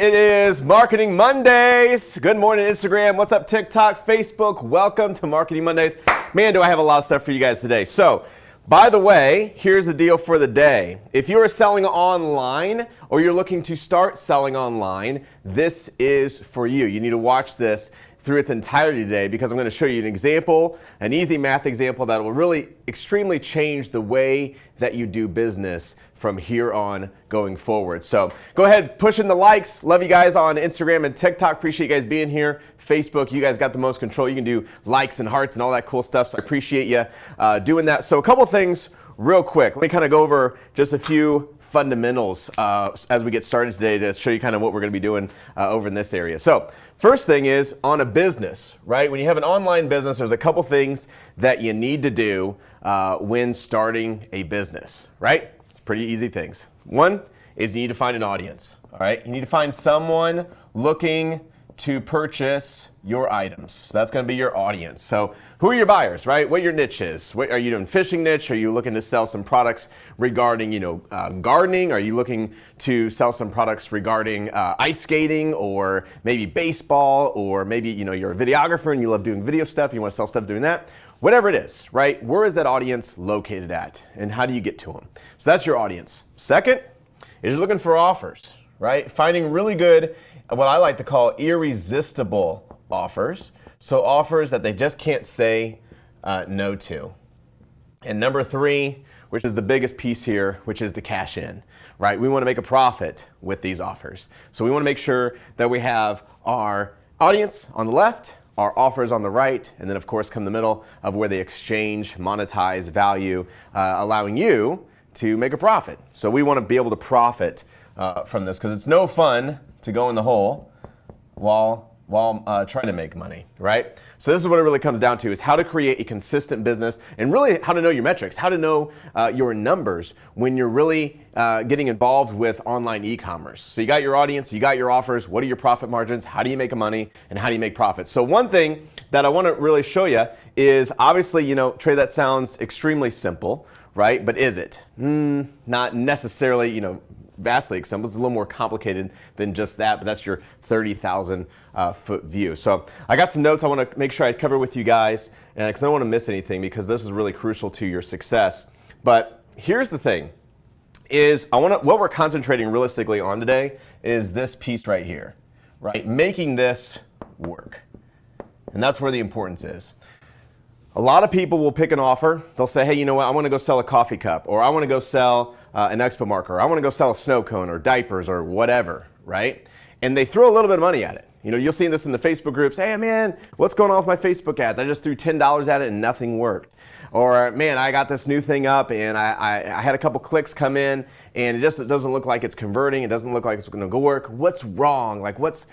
It is Marketing Mondays. Good morning, Instagram. What's up, TikTok, Facebook? Welcome to Marketing Mondays. Man, do I have a lot of stuff for you guys today. So, by the way, here's the deal for the day. If you are selling online or you're looking to start selling online, this is for you. You need to watch this through its entirety today because I'm going to show you an example, an easy math example that will really extremely change the way that you do business from here on going forward. So go ahead, push in the likes. Love you guys on Instagram and TikTok. Appreciate you guys being here. Facebook, you guys got the most control. You can do likes and hearts and all that cool stuff. So I appreciate you doing that. So a couple things real quick. Let me kind of go over just a few fundamentals as we get started today to show you kind of what we're going to be doing over in this area. So first thing is on a business, right? When you have an online business, there's a couple things that you need to do when starting a business, right? It's pretty easy things. One is you need to find an audience, all right? You need to find someone looking to purchase your items. So that's going to be your audience. So who are your buyers, right? What your niche is. What, are you doing fishing niche? Are you looking to sell some products regarding, gardening? Are you looking to sell some products regarding ice skating or maybe baseball, or maybe, you're a videographer and you love doing video stuff. You want to sell stuff doing that. Whatever it is, right? Where is that audience located at? And how do you get to them? So that's your audience. Second is you're looking for offers, right? Finding really good, what I like to call irresistible offers. So offers that they just can't say no to. And number three, which is the biggest piece here, which is the cash in, right? We want to make a profit with these offers. So we want to make sure that we have our audience on the left, our offers on the right, and then of course come the middle of where they exchange, monetize, value, allowing you to make a profit. So we want to be able to profit from this because it's no fun to go in the hole while trying to make money, right? So this is what it really comes down to, is how to create a consistent business and really how to know your metrics, how to know your numbers when you're really getting involved with online e-commerce. So you got your audience, you got your offers, what are your profit margins, how do you make money, and how do you make profit? So one thing that I want to really show you is obviously, Trey, that sounds extremely simple, right? But is it? Not necessarily, vastly simple. It's a little more complicated than just that, but that's your 30,000 foot view. So I got some notes I want to make sure I cover with you guys because I don't want to miss anything because this is really crucial to your success. But here's the thing is what we're concentrating realistically on today is this piece right here, right? Making this work. And that's where the importance is. A lot of people will pick an offer. They'll say, hey, you know what? I want to go sell a coffee cup, or I want to go sell an expo marker, or I want to go sell a snow cone or diapers or whatever, right? And they throw a little bit of money at it. You'll see this in the Facebook groups. Hey, man, what's going on with my Facebook ads? I just threw $10 at it and nothing worked. Or, man, I got this new thing up and I had a couple clicks come in and it doesn't look like it's converting. It doesn't look like it's going to go work. What's wrong? Like what's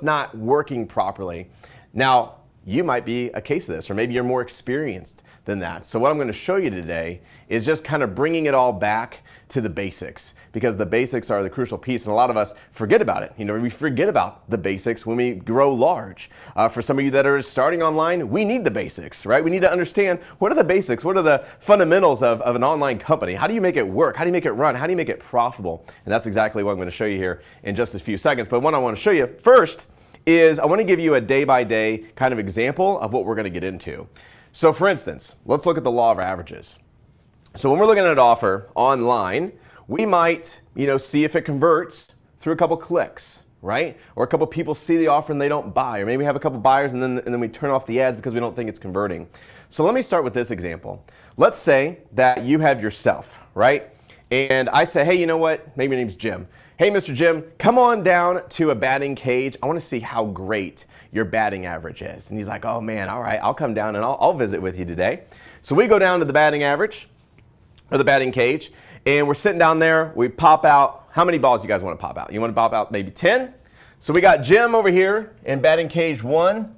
not working properly? Now, you might be a case of this, or maybe you're more experienced than that. So what I'm going to show you today is just kind of bringing it all back to the basics, because the basics are the crucial piece, and a lot of us forget about it. We forget about the basics when we grow large. For some of you that are starting online, we need the basics, right? We need to understand what are the basics, what are the fundamentals of an online company? How do you make it work? How do you make it run? How do you make it profitable? And that's exactly what I'm going to show you here in just a few seconds. But what I want to show you first is I want to give you a day-by-day kind of example of what we're going to get into. So for instance, let's look at the law of averages. So when we're looking at an offer online, we might, see if it converts through a couple clicks, right? Or a couple people see the offer and they don't buy, or maybe we have a couple buyers and then we turn off the ads because we don't think it's converting. So let me start with this example. Let's say that you have yourself, right? And I say, hey, you know what? Maybe your name's Jim. Hey, Mr. Jim, come on down to a batting cage. I want to see how great your batting average is. And he's like, oh man, all right, I'll come down and I'll visit with you today. So we go down to the batting average, or the batting cage, and we're sitting down there. We pop out, how many balls you guys want to pop out? You want to pop out maybe 10? So we got Jim over here in batting cage 1.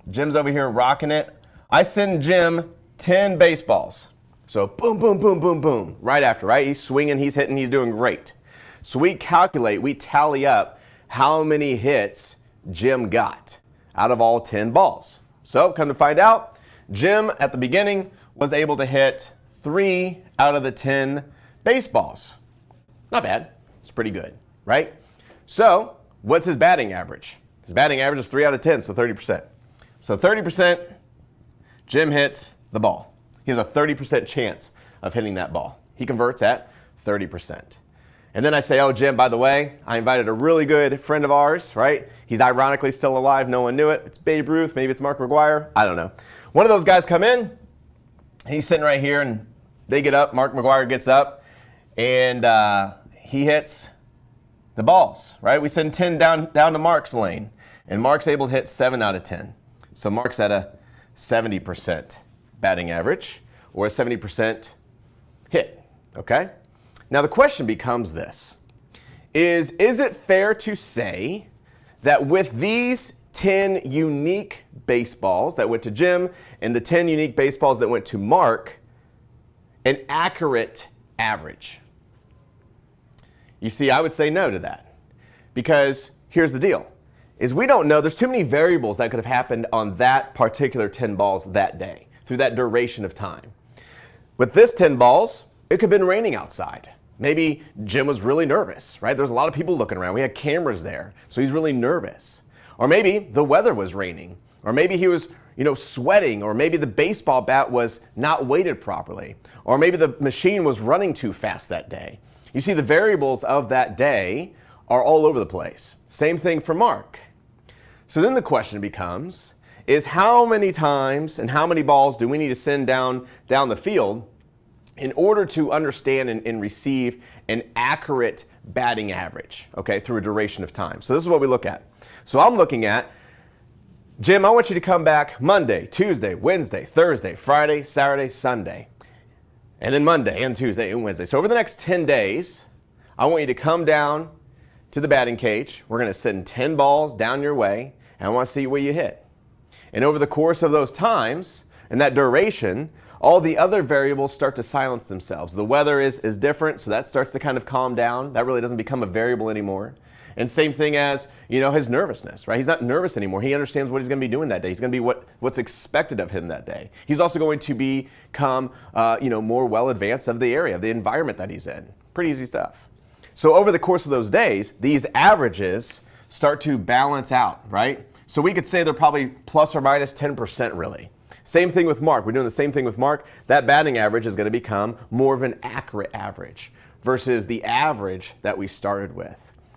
Jim's over here rocking it. I send Jim 10 baseballs. So boom, boom, boom, boom, boom, right after, right? He's swinging, he's hitting, he's doing great. So we tally up how many hits Jim got out of all 10 balls. So come to find out, Jim at the beginning was able to hit 3 out of the 10 baseballs. Not bad, it's pretty good, right? So what's his batting average? His batting average is 3 out of 10, so 30%. So 30%, Jim hits the ball. He has a 30% chance of hitting that ball. He converts at 30%. And then I say, oh, Jim, by the way, I invited a really good friend of ours, right? He's ironically still alive. No one knew it. It's Babe Ruth. Maybe it's Mark McGwire. I don't know. One of those guys come in. He's sitting right here, and they get up. Mark McGwire gets up, and he hits the balls, right? We send 10 down to Mark's lane, and Mark's able to hit 7 out of 10. So Mark's at a 70% batting average, or a 70% hit, okay? Now the question becomes this, is it fair to say that with these 10 unique baseballs that went to Jim and the 10 unique baseballs that went to Mark, an accurate average? You see, I would say no to that, because here's the deal, is we don't know, there's too many variables that could have happened on that particular 10 balls that day, through that duration of time. With this 10 balls, it could have been raining outside. Maybe Jim was really nervous, right? There's a lot of people looking around. We had cameras there, so he's really nervous. Or maybe the weather was raining. Or maybe he was, sweating. Or maybe the baseball bat was not weighted properly. Or maybe the machine was running too fast that day. You see, the variables of that day are all over the place. Same thing for Mark. So then the question becomes, is how many times and how many balls do we need to send down the field in order to understand and receive an accurate batting average, okay, through a duration of time? So this is what we look at. So I'm looking at, Jim, I want you to come back Monday, Tuesday, Wednesday, Thursday, Friday, Saturday, Sunday, and then Monday and Tuesday and Wednesday. So over the next 10 days, I want you to come down to the batting cage. We're going to send 10 balls down your way, and I want to see where you hit. And over the course of those times and that duration, all the other variables start to silence themselves. The weather is different, so that starts to kind of calm down. That really doesn't become a variable anymore. And same thing as, his nervousness, right? He's not nervous anymore. He understands what he's going to be doing that day. He's going to be what's expected of him that day. He's also going to become, more well advanced of the area, of the environment that he's in. Pretty easy stuff. So over the course of those days, these averages start to balance out, right? So we could say they're probably plus or minus 10% really. Same thing with Mark. We're doing the same thing with Mark. That batting average is going to become more of an accurate average versus the average that we started with.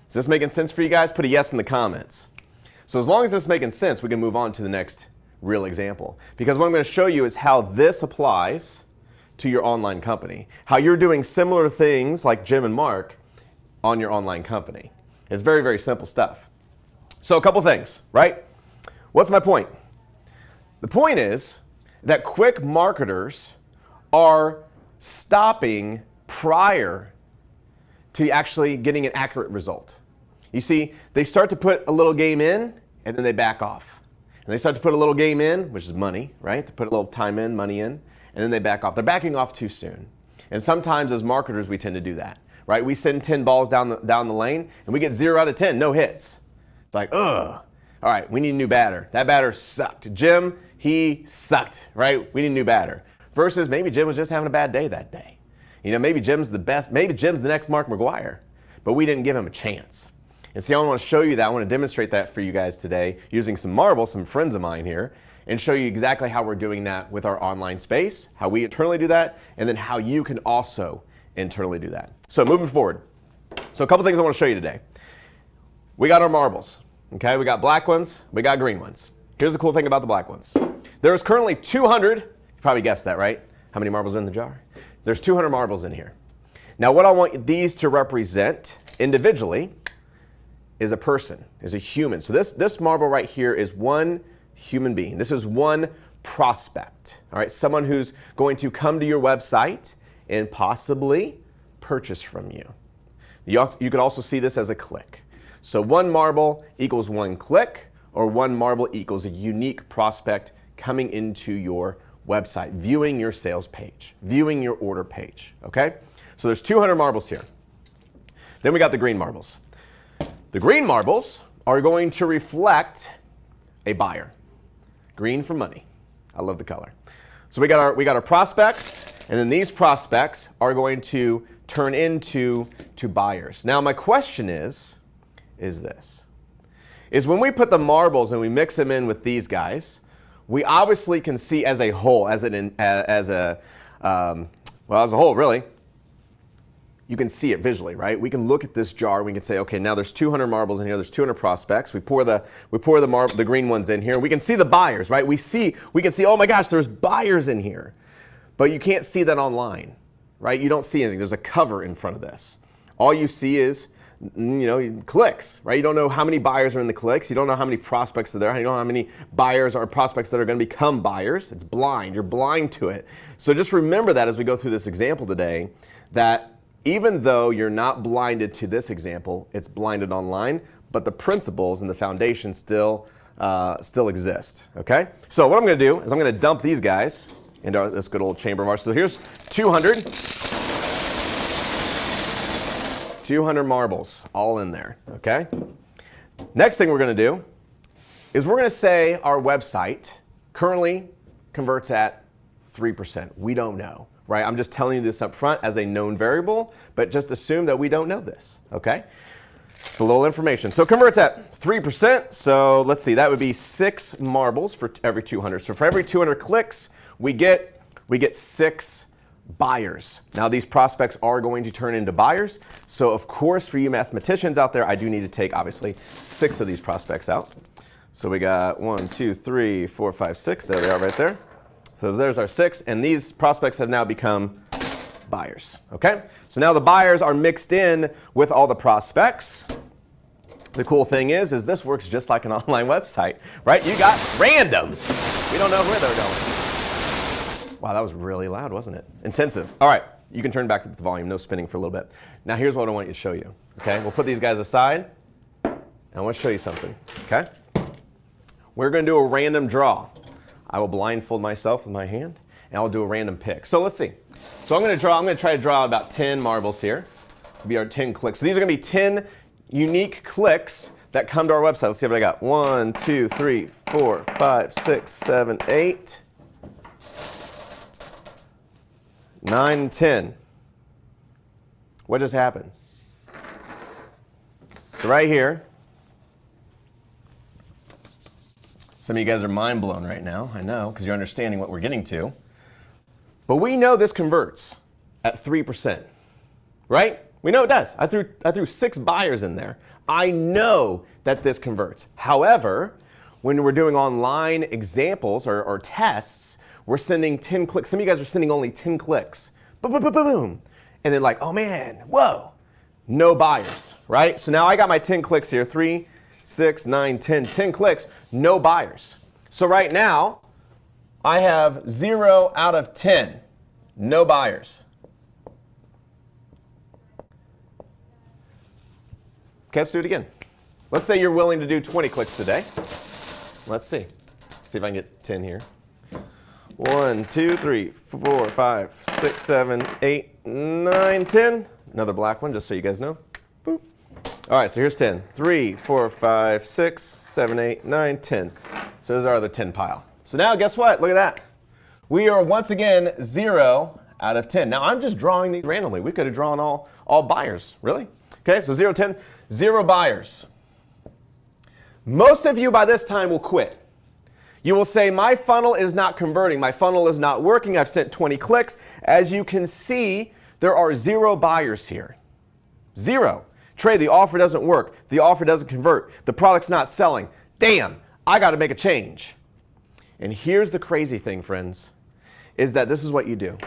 Is this making sense for you guys? Put a yes in the comments. So as long as this is making sense, we can move on to the next real example. Because what I'm going to show you is how this applies to your online company. How you're doing similar things like Jim and Mark on your online company. It's very, very simple stuff. So a couple things, right? What's my point? The point is that quick marketers are stopping prior to actually getting an accurate result. You see, they start to put a little game in, and then they back off. And they start to put a little game in, which is money, right? To put a little time in, money in, and then they back off. They're backing off too soon. And sometimes as marketers, we tend to do that, right? We send 10 balls down the lane, and we get 0 out of 10, no hits. It's like, ugh. All right, we need a new batter. That batter sucked. Jim, he sucked, right? We need a new batter. Versus maybe Jim was just having a bad day that day. Maybe Jim's the best. Maybe Jim's the next Mark McGwire, but we didn't give him a chance. And see, I want to show you that. I want to demonstrate that for you guys today using some marbles, some friends of mine here, and show you exactly how we're doing that with our online space, how we internally do that, and then how you can also internally do that. So moving forward. So a couple things I want to show you today. We got our marbles, okay? We got black ones, we got green ones. Here's the cool thing about the black ones. There's currently 200, you probably guessed that, right? How many marbles are in the jar? There's 200 marbles in here. Now what I want these to represent individually is a person, is a human. So this marble right here is one human being. This is one prospect, all right? Someone who's going to come to your website and possibly purchase from you. You could also see this as a click. So one marble equals one click, or one marble equals a unique prospect coming into your website, viewing your sales page, viewing your order page, okay? So there's 200 marbles here. Then we got the green marbles. The green marbles are going to reflect a buyer. Green for money. I love the color. So we got our prospects, and then these prospects are going to turn into buyers. Now my question is is this. Is when we put the marbles and we mix them in with these guys, we obviously can see as a whole, as a whole really, you can see it visually, right? We can look at this jar, we can say, okay, now there's 200 marbles in here, there's 200 prospects. We pour the green ones in here. We can see the buyers, right? We can see, oh my gosh, there's buyers in here. But you can't see that online, right? You don't see anything. There's a cover in front of this. All you see is, clicks, right? You don't know how many buyers are in the clicks. You don't know how many prospects are there. You don't know how many buyers or prospects that are going to become buyers. It's blind. You're blind to it. So just remember that as we go through this example today, that even though you're not blinded to this example, it's blinded online, but the principles and the foundation still exist, okay? So what I'm going to do is I'm going to dump these guys into this good old chamber of ours. So here's 200 marbles all in there, okay? Next thing we're going to do is we're going to say our website currently converts at 3%. We don't know, right? I'm just telling you this up front as a known variable, but just assume that we don't know this, okay? It's a little information. So converts at 3%. So let's see, that would be 6 marbles for every 200. So for every 200 clicks, we get 6 buyers. Now these prospects are going to turn into buyers. So of course, for you mathematicians out there, I do need to take obviously 6 of these prospects out. So we got 1, 2, 3, 4, 5, 6. There they are right there. So there's our 6, and these prospects have now become buyers, okay? So now the buyers are mixed in with all the prospects. The cool thing is this works just like an online website, right? You got random. We don't know where they're going. Wow, that was really loud, wasn't it? Intensive. All right, you can turn back up the volume, no spinning for a little bit. Now here's what I want you to show you, okay? We'll put these guys aside, and I want to show you something, okay? We're going to do a random draw. I will blindfold myself with my hand, and I'll do a random pick. So let's see. So I'm going to try to draw about 10 marbles here. It'll be our 10 clicks. So these are going to be 10 unique clicks that come to our website. Let's see what I got. 1, 2, 3, 4, 5, 6, 7, 8. 9, 10. What just happened? So right here, some of you guys are mind blown right now, I know, because you're understanding what we're getting to. But we know this converts at 3%, right? We know it does. I threw 6 buyers in there. I know that this converts. However, when we're doing online examples or tests, we're sending 10 clicks. Some of you guys are sending only 10 clicks. Boom, boom, boom, boom, boom. And they're like, oh man, whoa, no buyers, right? So now I got my 10 clicks here, 3, 6, 9, 10, 10 clicks, no buyers. So right now, I have 0 out of 10, no buyers. Okay, let's do it again. Let's say you're willing to do 20 clicks today. Let's see. See if I can get 10 here. 1, 2, 3, 4, 5, 6, 7, 8, 9, 10. Another black one, just so you guys know. Boop. All right, so here's 10. 3, 4, 5, 6, 7, 8, 9, 10. So those are the 10 pile. So now guess what? Look at that. We are once again 0 out of 10. Now I'm just drawing these randomly. We could have drawn all buyers, really. Okay, so 0, 10, 0 buyers. Most of you by this time will quit. You will say, my funnel is not converting. My funnel is not working. I've sent 20 clicks. As you can see, there are 0 buyers here. 0. Trey, the offer doesn't work. The offer doesn't convert. The product's not selling. Damn, I got to make a change. And here's the crazy thing, friends, is that this is what you do.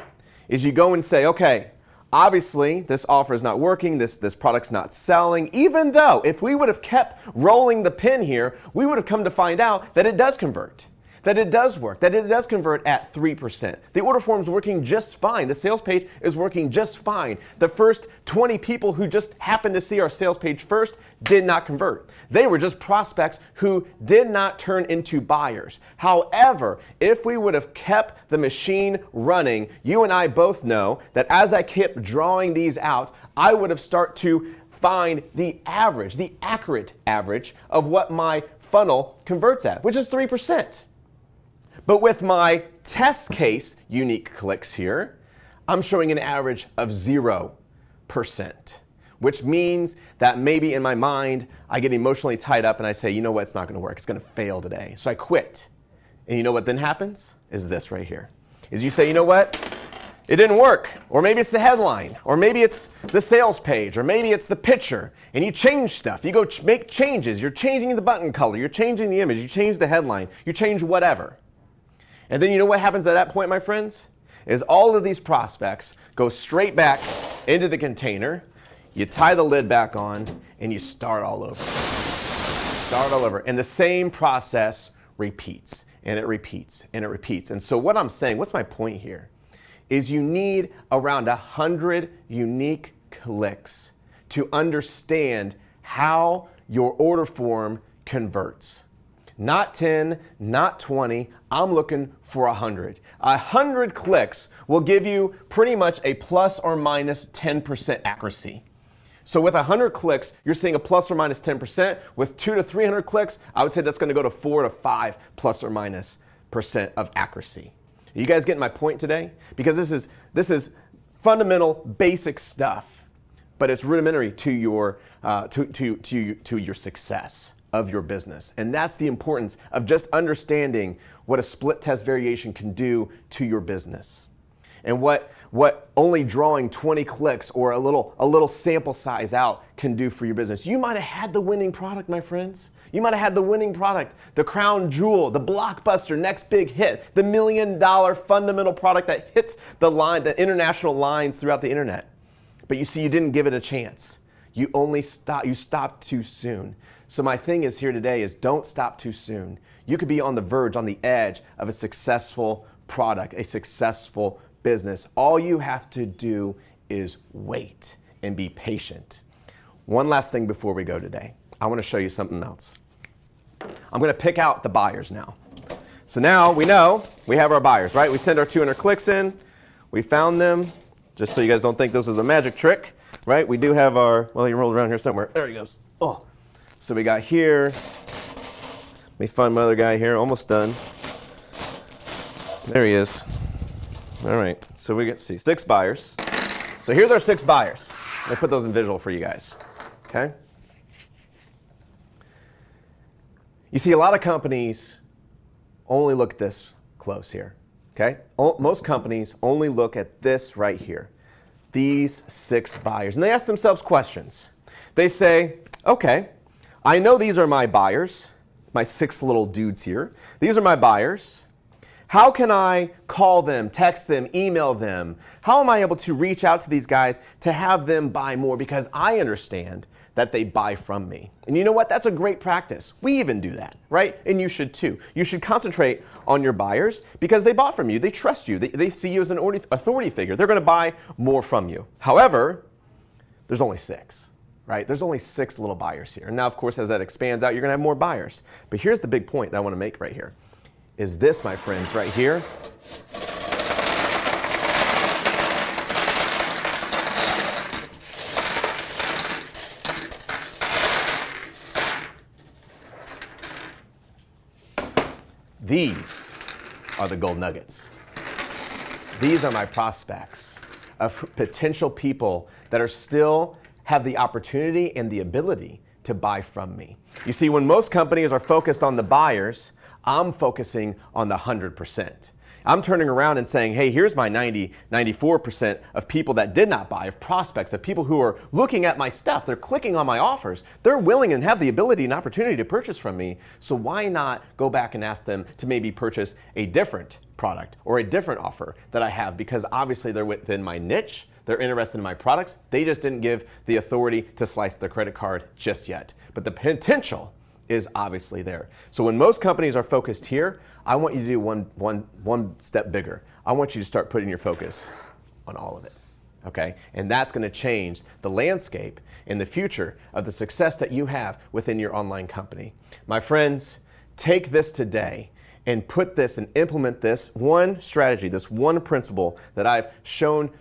Is you go and say, okay, obviously this offer is not working. This product's not selling. Even though if we would have kept rolling the pin here, we would have come to find out that it does convert, that it does work, that it does convert at 3%. The order form's working just fine. The sales page is working just fine. The first 20 people who just happened to see our sales page first did not convert. They were just prospects who did not turn into buyers. However, if we would have kept the machine running, you and I both know that as I kept drawing these out, I would have started to find the average, the accurate average of what my funnel converts at, which is 3%. But with my test case unique clicks here, I'm showing an average of 0%, which means that maybe in my mind, I get emotionally tied up and I say, you know what, it's not gonna work. It's gonna fail today. So I quit. And you know what then happens? Is this right here. Is you say, you know what? It didn't work. Or maybe it's the headline. Or maybe it's the sales page. Or maybe it's the picture. And you change stuff. You go make changes. You're changing the button color. You're changing the image. You change the headline. You change whatever. And then you know what happens at that point, my friends? Is all of these prospects go straight back into the container. You tie the lid back on and you start all over. Start all over. And the same process repeats. And it repeats. And it repeats. And so what I'm saying, what's my point here? Is you need around 100 unique clicks to understand how your order form converts. Not 10, not 20, I'm looking for 100. 100 clicks will give you pretty much a plus or minus 10% accuracy. So with 100 clicks, you're seeing a plus or minus 10%. With 200 to 300 clicks, I would say that's going to go to 4 to 5 plus or minus % of accuracy. Are you guys getting my point today? Because this is fundamental, basic stuff, but it's rudimentary to your to your success of your business. And that's the importance of just understanding what a split test variation can do to your business. And what only drawing 20 clicks or a little sample size out can do for your business. You might have had the winning product, my friends. You might have had the winning product, the crown jewel, the blockbuster, next big hit, the $1 million fundamental product that hits the international lines throughout the internet. But you see, you didn't give it a chance. You stopped too soon. So my thing is here today is don't stop too soon. You could be on the verge, on the edge of a successful product, a successful business. All you have to do is wait and be patient. One last thing before we go today. I want to show you something else. I'm going to pick out the buyers now. So now we know we have our buyers, right? We send our 200 clicks in. We found them. Just so you guys don't think this is a magic trick, right? We do have our, well, he rolled around here somewhere. There he goes. Oh. So we got here. Let me find my other guy here. Almost done. There he is. All right. So we get, see, 6 buyers. So here's our 6 buyers. Let me put those in visual for you guys. Okay? You see, a lot of companies only look this close here, okay? Most companies only look at this right here, these 6 buyers. And they ask themselves questions. They say, okay, I know these are my buyers, my 6 little dudes here. These are my buyers. How can I call them, text them, email them? How am I able to reach out to these guys to have them buy more? Because I understand that they buy from me. And you know what? That's a great practice. We even do that, right? And you should too. You should concentrate on your buyers because they bought from you. They trust you. They see you as an authority figure. They're going to buy more from you. However, there's only 6, right? There's only 6 little buyers here. And now, of course, as that expands out, you're going to have more buyers. But here's the big point that I want to make right here. Is this, my friends, right here. These are the gold nuggets. These are my prospects of potential people that are still have the opportunity and the ability to buy from me. You see, when most companies are focused on the buyers, I'm focusing on the 100%. I'm turning around and saying, hey, here's my 94% of people that did not buy, of prospects, of people who are looking at my stuff. They're clicking on my offers. They're willing and have the ability and opportunity to purchase from me. So why not go back and ask them to maybe purchase a different product or a different offer that I have? Because obviously they're within my niche. They're interested in my products. They just didn't give the authority to slice their credit card just yet. But the potential is obviously there. So when most companies are focused here, I want you to do one step bigger. I want you to start putting your focus on all of it, okay? And that's gonna change the landscape in the future of the success that you have within your online company. My friends, take this today and put this and implement this one strategy, this one principle that I've shown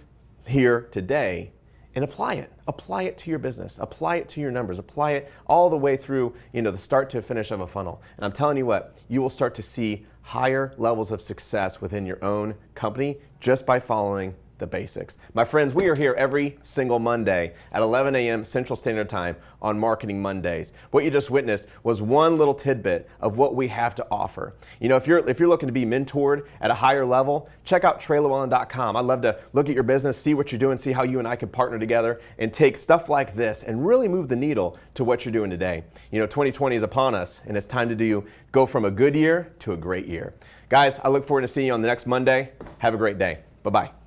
here today, and apply it. Apply it to your business. Apply it to your numbers. Apply it all the way through, the start to finish of a funnel. And I'm telling you what, you will start to see higher levels of success within your own company just by following the basics. My friends, we are here every single Monday at 11 a.m. Central Standard Time on Marketing Mondays. What you just witnessed was one little tidbit of what we have to offer. You know, if you're looking to be mentored at a higher level, check out TreyLewellen.com. I'd love to look at your business, see what you're doing, see how you and I can partner together and take stuff like this and really move the needle to what you're doing today. You know, 2020 is upon us, and it's time to go from a good year to a great year. Guys, I look forward to seeing you on the next Monday. Have a great day. Bye-bye.